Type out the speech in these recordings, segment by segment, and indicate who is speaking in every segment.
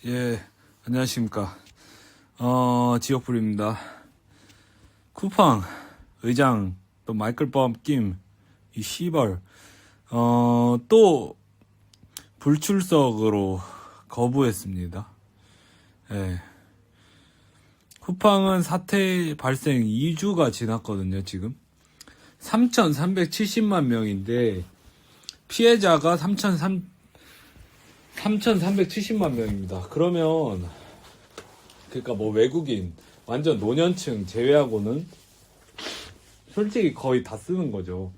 Speaker 1: 예, 안녕하십니까. 지역불입니다. 쿠팡, 의장, 또 마이클 펌킴, 이 씨발, 또, 불출석으로 거부했습니다. 예. 쿠팡은 사태 발생 2주가 지났거든요, 지금. 3,370만 명인데, 피해자가 3,370만 명입니다. 그러면, 그러니까 뭐 외국인, 완전 노년층 제외하고는 솔직히 거의 다 쓰는 거죠.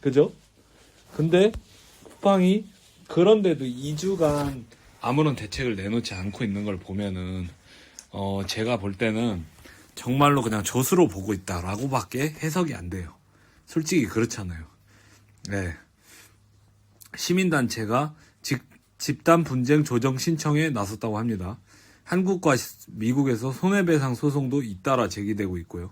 Speaker 1: 그죠? 근데 쿠팡이 그런데도 2주간 아무런 대책을 내놓지 않고 있는 걸 보면은, 제가 볼 때는 정말로 그냥 조수로 보고 있다라고밖에 해석이 안 돼요. 솔직히 그렇잖아요. 네. 시민단체가 집단 분쟁 조정 신청에 나섰다고 합니다. 한국과 미국에서 손해배상 소송도 잇따라 제기되고 있고요.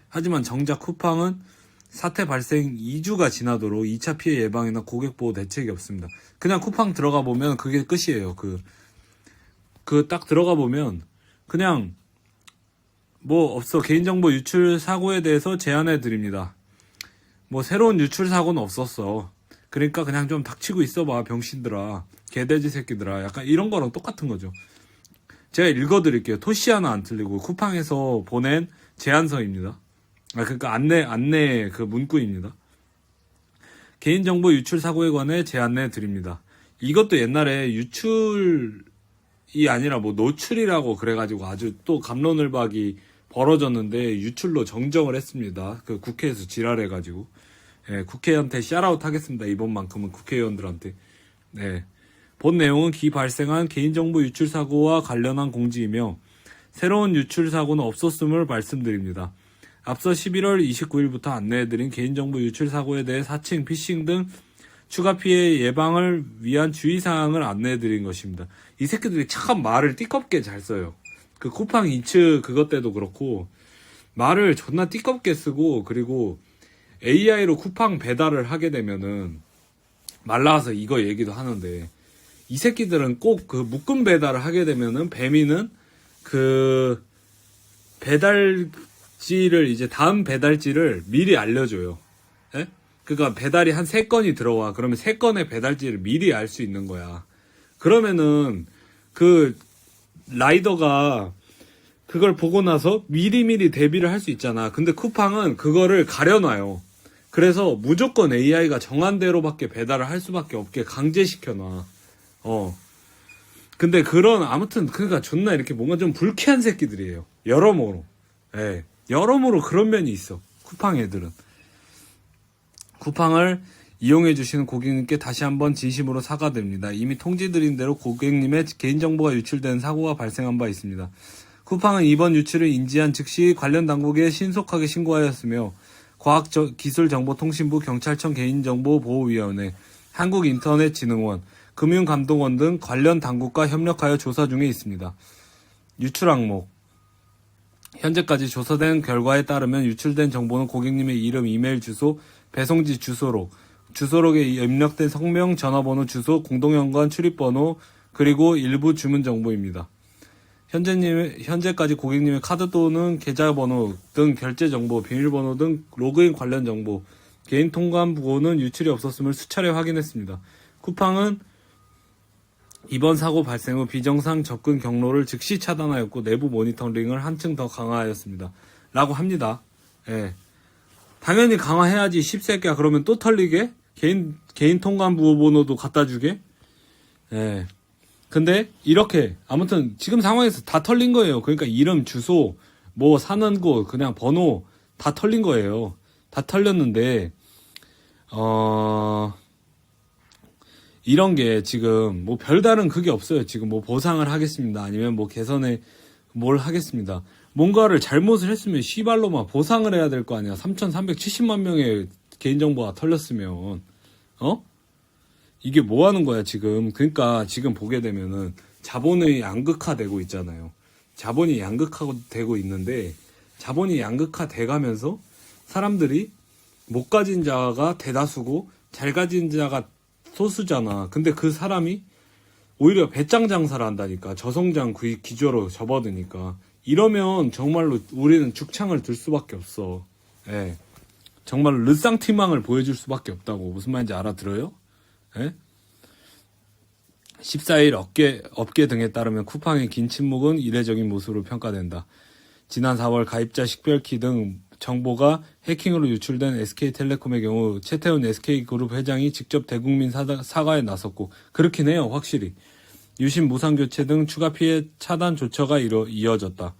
Speaker 1: 하지만 정작 쿠팡은 사태 발생 2주가 지나도록 2차 피해 예방이나 고객 보호 대책이 없습니다. 그냥 쿠팡 들어가 보면 그게 끝이에요. 딱 들어가 보면 그냥 뭐 없어. 개인정보 유출 사고에 대해서 제안해 드립니다. 뭐 새로운 유출 사고는 없었어. 그러니까 그냥 좀 닥치고 있어봐, 병신들아. 개돼지 새끼들아. 약간 이런 거랑 똑같은 거죠. 제가 읽어드릴게요. 토시 하나 안 틀리고 쿠팡에서 보낸 제안서입니다. 그러니까 안내 그 문구입니다. 개인정보 유출 사고에 관해 제안해 드립니다. 이것도 옛날에 유출이 아니라 뭐 노출이라고 그래가지고 아주 또 갑론을박이 벌어졌는데 유출로 정정을 했습니다. 그 국회에서 지랄해가지고. 예, 국회의원한테 샤라웃 하겠습니다. 이번만큼은 국회의원들한테. 네. 본 내용은 발생한 개인정보 유출 사고와 관련한 공지이며 새로운 유출 사고는 없었음을 말씀드립니다. 앞서 11월 29일부터 안내해드린 개인정보 유출 사고에 대해 사칭, 피싱 등 추가 피해 예방을 위한 주의사항을 안내해드린 것입니다. 이 새끼들이 참 말을 띠껍게 잘 써요. 그 쿠팡 이츠 그것 때도 그렇고 말을 존나 띠껍게 쓰고, 그리고 AI로 쿠팡 배달을 하게 되면은 말 나와서 이거 얘기도 하는데, 이 새끼들은 꼭 그 묶음 배달을 하게 되면은 배민은 그 배달지를 이제 다음 배달지를 미리 알려줘요. 예? 그러니까 배달이 한 3건이 들어와. 그러면 3건의 배달지를 미리 알 수 있는 거야. 그러면은 그 라이더가 그걸 보고 나서 미리미리 대비를 할 수 있잖아. 근데 쿠팡은 그거를 가려놔요. 그래서 무조건 AI가 정한 대로밖에 배달을 할 수밖에 없게 강제시켜놔. 근데 아무튼, 그러니까 존나 이렇게 뭔가 좀 불쾌한 새끼들이에요. 여러모로. 예. 여러모로 그런 면이 있어. 쿠팡 애들은. 쿠팡을 이용해주시는 고객님께 다시 한번 진심으로 사과드립니다. 이미 통지드린 대로 고객님의 개인정보가 유출된 사고가 발생한 바 있습니다. 쿠팡은 이번 유출을 인지한 즉시 관련 당국에 신속하게 신고하였으며 과학기술정보통신부, 경찰청 개인정보보호위원회, 한국인터넷진흥원, 금융감독원 등 관련 당국과 협력하여 조사 중에 있습니다. 유출 항목. 현재까지 조사된 결과에 따르면 유출된 정보는 고객님의 이름, 이메일 주소, 배송지 주소록에 입력된 성명, 전화번호, 주소, 공동연관 출입번호, 그리고 일부 주문 정보입니다. 현재까지 고객님의 카드 또는 계좌번호 등 결제 정보, 비밀번호 등 로그인 관련 정보, 개인 통관 부호는 유출이 없었음을 수차례 확인했습니다. 쿠팡은 이번 사고 발생 후 비정상 접근 경로를 즉시 차단하였고 내부 모니터링을 한층 더 강화하였습니다. 라고 합니다. 예. 당연히 강화해야지, 씹새끼야. 그러면 또 털리게? 개인 통관 부호 번호도 갖다 주게? 예. 근데 이렇게 아무튼 지금 상황에서 다 털린 거예요. 그러니까 이름, 주소, 뭐 사는 곳, 그냥 번호 다 털린 거예요. 다 털렸는데 이런 게 지금 뭐 별다른 그게 없어요. 지금 뭐 보상을 하겠습니다. 아니면 뭐 개선에 뭘 하겠습니다. 뭔가를 잘못을 했으면 씨발로만 보상을 해야 될 거 아니야. 3,370만 명의 개인정보가 털렸으면 이게 뭐 하는 거야, 지금. 그러니까 지금 보게 되면은 자본이 양극화되고 있잖아요. 자본이 양극화되고 있는데, 자본이 양극화돼 가면서 사람들이 못 가진 자가 대다수고 잘 가진 자가 소수잖아. 근데 그 사람이 오히려 배짱 장사를 한다니까. 저성장 기조로 접어드니까. 이러면 정말로 우리는 죽창을 들 수밖에 없어. 예. 정말 르쌍티망을 보여줄 수밖에 없다고. 무슨 말인지 알아들어요? 예? 14일 업계 등에 따르면 쿠팡의 긴 침묵은 이례적인 모습으로 평가된다. 지난 4월 가입자 식별키 등 정보가 해킹으로 유출된 SK텔레콤의 경우 최태훈 SK그룹 회장이 직접 대국민 사과에 나섰고, 그렇긴 해요. 확실히. 유심 무상교체 등 추가 피해 차단 조처가 이어졌다.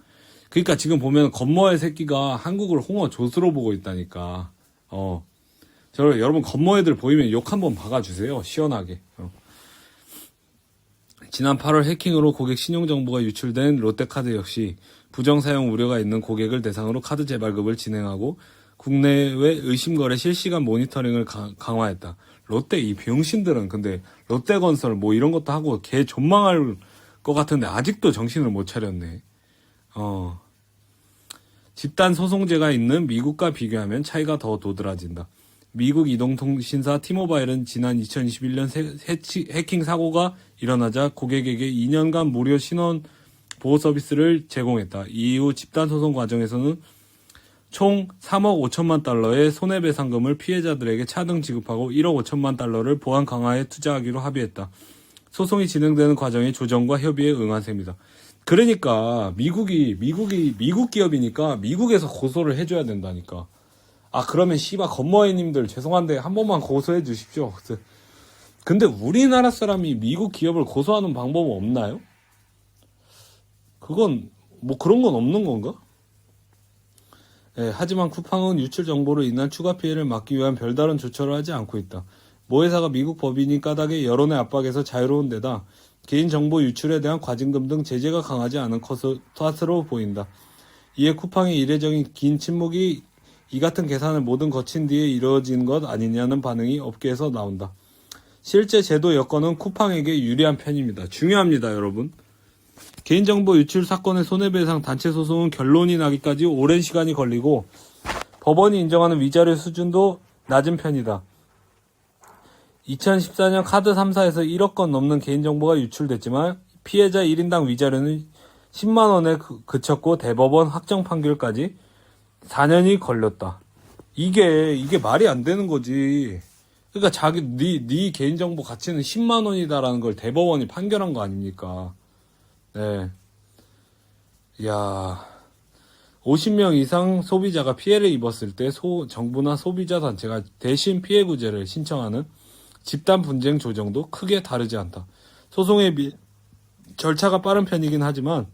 Speaker 1: 그러니까 지금 보면 건머의 새끼가 한국을 홍어 조수로 보고 있다니까. 여러분 건머애들 보이면 욕 한번 박아주세요. 시원하게. 지난 8월 해킹으로 고객 신용정보가 유출된 롯데카드 역시 부정사용 우려가 있는 고객을 대상으로 카드 재발급을 진행하고 국내외 의심거래 실시간 모니터링을 강화했다. 롯데 이 병신들은 근데 롯데건설 뭐 이런 것도 하고 개 존망할 것 같은데 아직도 정신을 못 차렸네. 집단 소송제가 있는 미국과 비교하면 차이가 더 도드라진다. 미국 이동통신사 티모바일은 지난 2021년 해킹 사고가 일어나자 고객에게 2년간 무료 신원 보호 서비스를 제공했다. 이후 집단 소송 과정에서는 총 3억 5천만 달러의 손해배상금을 피해자들에게 차등 지급하고 1억 5천만 달러를 보안 강화에 투자하기로 합의했다. 소송이 진행되는 과정에 조정과 협의에 응한 셈이다. 그러니까 미국 기업이니까 미국에서 고소를 해줘야 된다니까. 그러면 씨발 건머애님들 죄송한데 한 번만 고소해 주십시오. 근데 우리나라 사람이 미국 기업을 고소하는 방법은 없나요? 그건 뭐 그런 건 없는 건가? 하지만 쿠팡은 유출 정보로 인한 추가 피해를 막기 위한 별다른 조처를 하지 않고 있다. 모 회사가 미국 법인이 까닭에 여론의 압박에서 자유로운 데다 개인정보 유출에 대한 과징금 등 제재가 강하지 않은 탓으로 보인다. 이에 쿠팡의 이례적인 긴 침묵이 이 같은 계산을 모든 거친 뒤에 이루어진 것 아니냐는 반응이 업계에서 나온다. 실제 제도 여건은 쿠팡에게 유리한 편입니다. 중요합니다, 여러분. 개인정보 유출 사건의 손해배상 단체 소송은 결론이 나기까지 오랜 시간이 걸리고 법원이 인정하는 위자료 수준도 낮은 편이다. 2014년 카드 3사에서 1억 건 넘는 개인정보가 유출됐지만 피해자 1인당 위자료는 10만 원에 그쳤고 대법원 확정 판결까지 4년이 걸렸다. 이게 말이 안 되는 거지. 그러니까 네 개인정보 가치는 10만 원이다라는 걸 대법원이 판결한 거 아닙니까? 네. 야, 50명 이상 소비자가 피해를 입었을 때 정부나 소비자 단체가 대신 피해 구제를 신청하는 집단 분쟁 조정도 크게 다르지 않다. 소송의 절차가 빠른 편이긴 하지만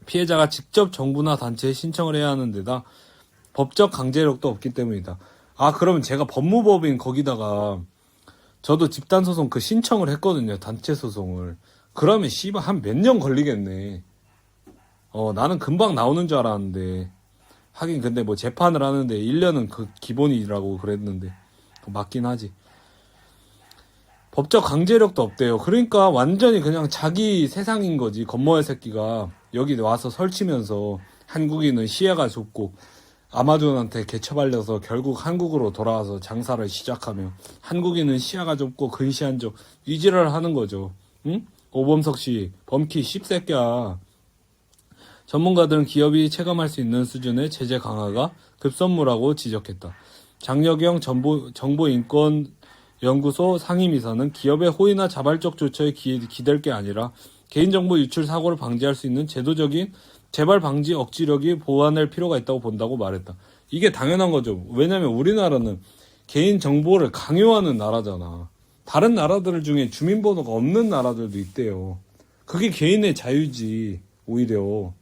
Speaker 1: 피해자가 직접 정부나 단체에 신청을 해야 하는 데다 법적 강제력도 없기 때문이다. 그러면 제가 법무법인 거기다가 저도 집단소송 신청을 했거든요. 단체 소송을. 그러면 씨발 한 몇 년 걸리겠네. 나는 금방 나오는 줄 알았는데. 하긴 근데 뭐 재판을 하는데 1년은 그 기본이라고 그랬는데 맞긴 하지. 법적 강제력도 없대요. 그러니까 완전히 그냥 자기 세상인 거지. 건머의 새끼가 여기 와서 설치면서 한국인은 시야가 좁고 아마존한테 개처발려서 결국 한국으로 돌아와서 장사를 시작하며 한국인은 시야가 좁고 근시안적 위지를 하는 거죠. 응? 오범석 씨, 범키 씹새끼야. 전문가들은 기업이 체감할 수 있는 수준의 제재 강화가 급선무라고 지적했다. 장여경 정보인권연구소 상임이사는 기업의 호의나 자발적 조처에 기댈 게 아니라 개인정보 유출 사고를 방지할 수 있는 제도적인 재발 방지 억지력이 보완할 필요가 있다고 본다고 말했다. 이게 당연한 거죠. 왜냐면 우리나라는 개인정보를 강요하는 나라잖아. 다른 나라들 중에 주민번호가 없는 나라들도 있대요. 그게 개인의 자유지. 오히려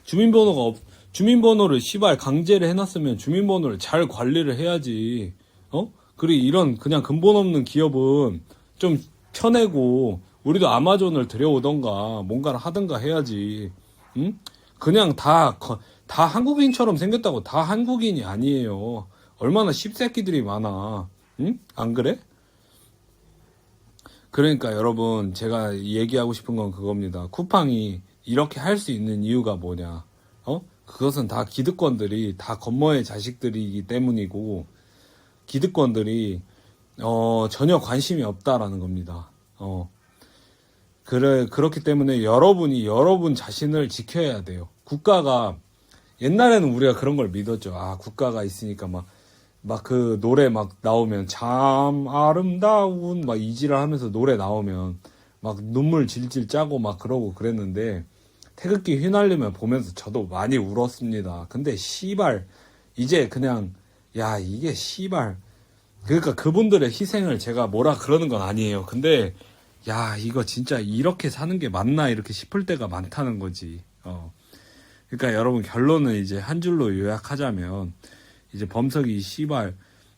Speaker 1: 주민번호를 시발 강제를 해놨으면 주민번호를 잘 관리를 해야지. 그리고 이런 그냥 근본 없는 기업은 좀 쳐내고 우리도 아마존을 들여오던가 뭔가를 하던가 해야지. 응? 그냥 다 한국인처럼 생겼다고 다 한국인이 아니에요. 얼마나 씹새끼들이 많아. 응? 안 그래? 그러니까 여러분 제가 얘기하고 싶은 건 그겁니다. 쿠팡이 이렇게 할 수 있는 이유가 뭐냐? 그것은 다 기득권들이 다 건머의 자식들이기 때문이고 기득권들이 전혀 관심이 없다라는 겁니다. 그렇기 때문에 여러분이 여러분 자신을 지켜야 돼요. 국가가, 옛날에는 우리가 그런 걸 믿었죠. 아, 국가가 있으니까 막 그 노래 막 나오면 참 아름다운 막 이지랄 하면서 노래 나오면 막 눈물 질질 짜고 막 그러고 그랬는데, 태극기 휘날리면 보면서 저도 많이 울었습니다. 근데 씨발, 이제 그냥, 야, 이게 씨발. 그러니까 그분들의 희생을 제가 뭐라 그러는 건 아니에요. 근데, 야, 이거 진짜 이렇게 사는 게 맞나 이렇게 싶을 때가 많다는 거지. 그러니까 여러분, 결론은 이제 한 줄로 요약하자면, 이제 범석이 씨발,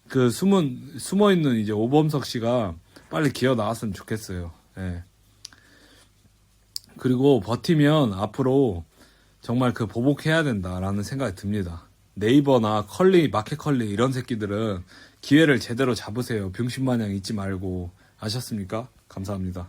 Speaker 1: 그 숨어 있는 이제 오범석 씨가 빨리 기어 나왔으면 좋겠어요. 예. 그리고 버티면 앞으로 정말 그 보복해야 된다라는 생각이 듭니다. 네이버나 마켓컬리 이런 새끼들은 기회를 제대로 잡으세요. 병신마냥 잊지 말고. 아셨습니까? 감사합니다.